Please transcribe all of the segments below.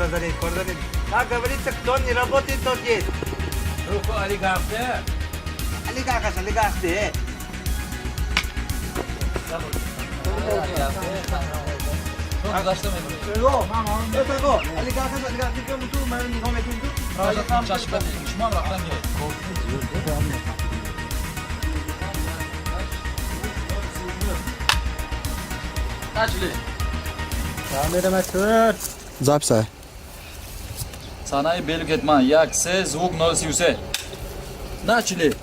гражданин. Как говорится, кто не работает, тот есть. СУПЕР ОЛИГАРХ. Олигарх де. Записай. Sanayi belli etman. Yakse, zvuk 033. Начали.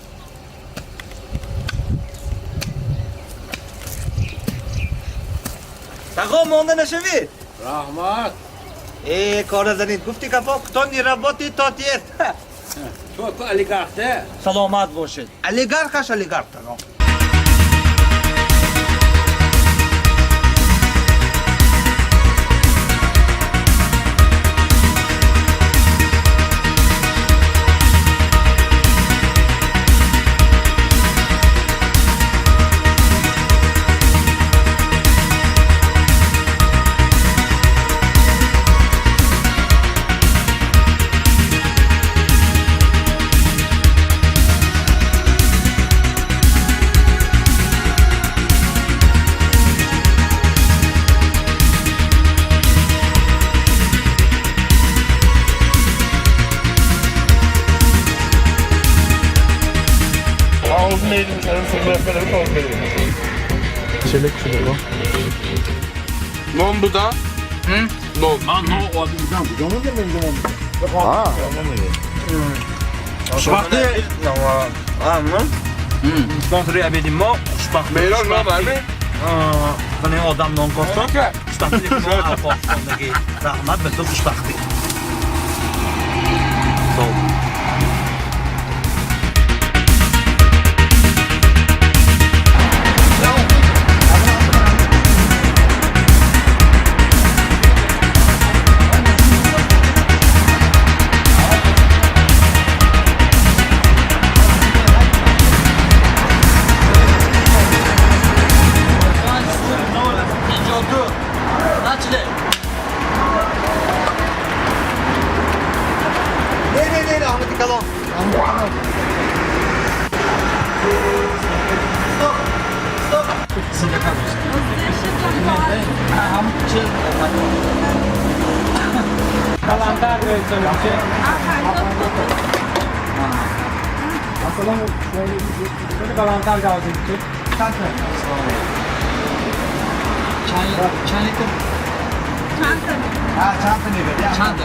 Тагом, он на шеви. Rahmat. Гражданин, гуфти капо, кто не работает, тот есть. СУПЕР ОЛИГАРХ. Саломат бошед. Олигарх аш олигарх тагом. Çelik şurada. Non bu da. Non. Aa. Шпахты. Sponsor abedimmo. Шпахты. Meyran ne var mı? Bana odam non kosto. Şpahты yapımı Afganistan'daki rahmat ve çok şpahты. Начали. Ne, Ahmet Kalon. Çanta.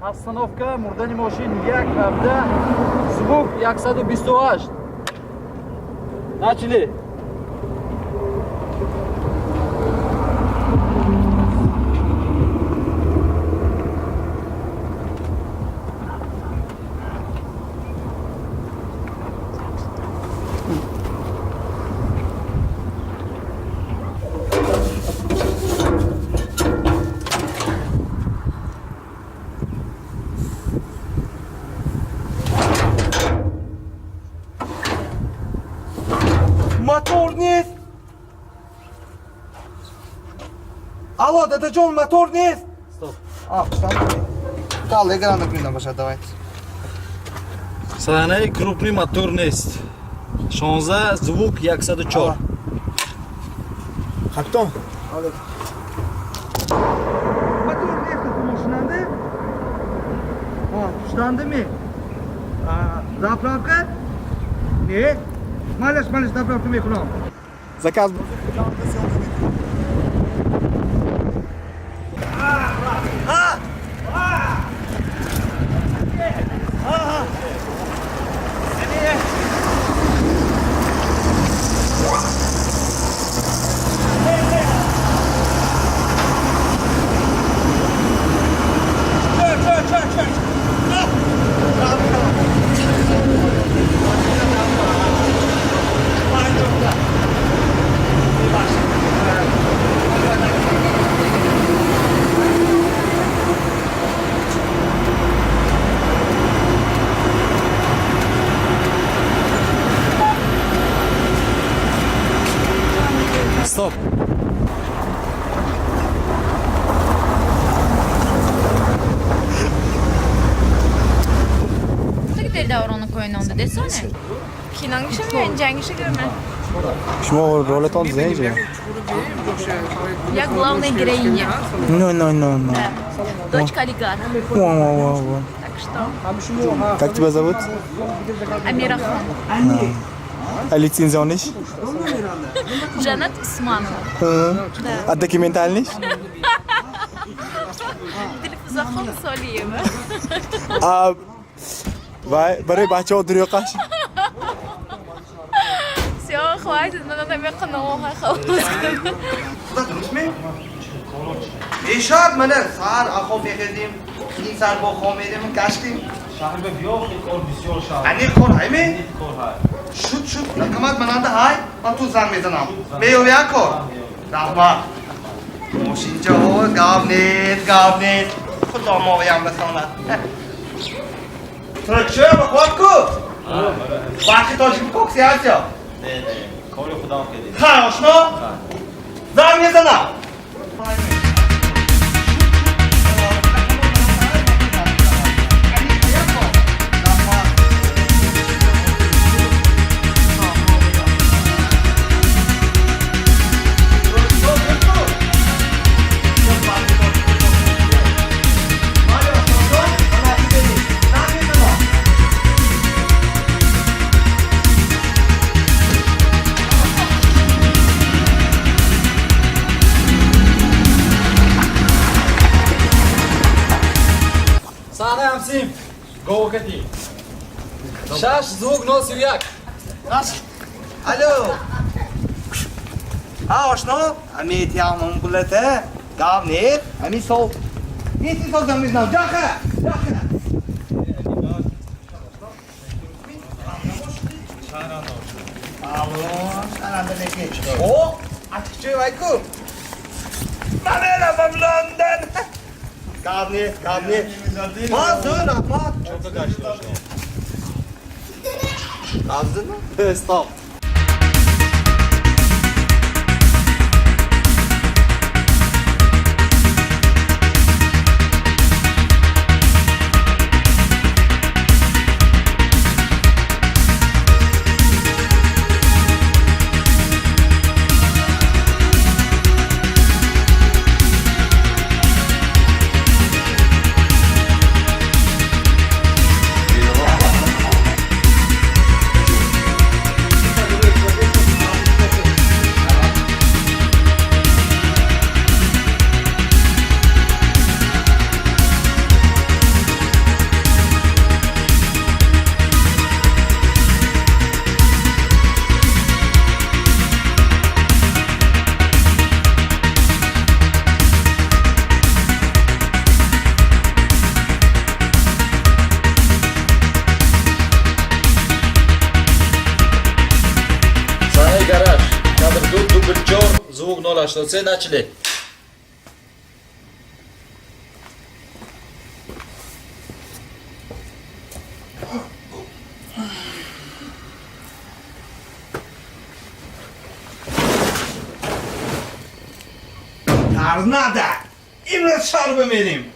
Остановка мурдани машин 1/17. Звук 128. Начали. Мотор нет! Алло, дядя мотор нет! Стоп. Дал, экран накрыл, Маша, давайте. Sanayi крупный мотор нест. 16, звук 104. Kaptan. Мотор нет, машинада? Штанды ми? Заправка? Нет. Малыш, заправку ми кунам. Заказ. Stop. Gider davranık oynandı desene. Kinangişe mi yeneceğingişe görme. Şunu rolet oldu zeyince. Я главная героиня. No. Дочка олигарха. Во. Так что Как тебя зовут? Амирахан. А лицензионный? Жанат Усманова. А документальный? Dilfuza Soliyeva. А برای بچه ها دروغ قش. Все, хватит, надо намекнуха, خلاص. اشاد منه سر اخو بخدیم این سر با خامدیم گشتیم شهر به بیا خیلی کار بسیار شهر. انی کار هایمی کار های. شد نکمت مننده های من تو زن میزنم بیو بیا کار رحمت موشینجا گاو نیت خدا ما بیم رساند ترکشه بخواد کو باقی تاجیب کوکسی هست یا نه کار خدا کردی. ها آشنا زن میزنم Sahne hamsim. Go kati. Şaş zvuk no siryak. الو ها آشنا امی تیامون بلته گاو نیت امی سو نیتی سو زمین نو جاخه شهرانده نکی او açıkçı vayku Mamera'm London گاو نیت ما زور احمد Çok da kaçtı. Kazdın mı؟ Stop. Garaj. Kadr dubl 4, zvuk 083, начали. Tarnada! İmret şarbı benim!